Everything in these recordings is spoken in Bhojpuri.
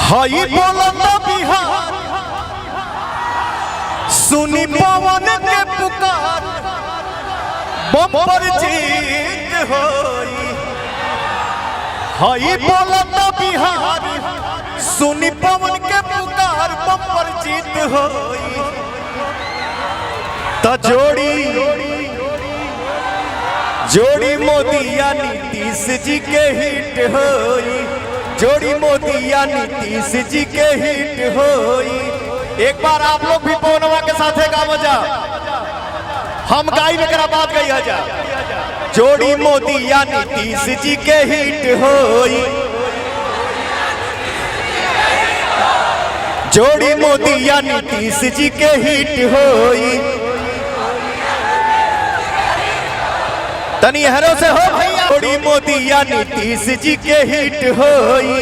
हई बोलता बिहार सुनी पवन के पुकार बम्पर जीत होई। हई बोलता बिहार सुनी पवन के पुकार बम्पर जीत होई। त जोड़ी मोदी या नीतीश जी के हिट होई। जोड़ी मोदी या नीतीश जी के हिट होई। एक बार आप लोग भी पवनवा के साथे गावो जा, हम गाई में करा बात गई जा। जोड़ी मोदी या नीतीश जी के हिट होई। जोड़ी मोदी या नीतीश जी के हिट होई। तनी हरो से हो भैया। जोड़ी मोदी या नीतीश जी के हिट होई।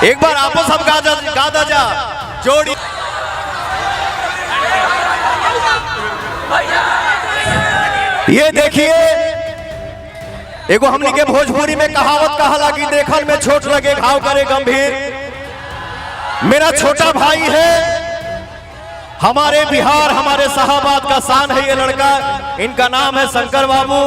एक बार आपो सब गा जा। जोड़ी ये देखिए एगो हमनी के भोजपुरी में कहावत कहाला कि देखल में छोट लगे घाव करे गंभीर। मेरा छोटा भाई है, हमारे बिहार हमारे शाहाबाद का शान है ये लड़का। इनका नाम है शंकर बाबू।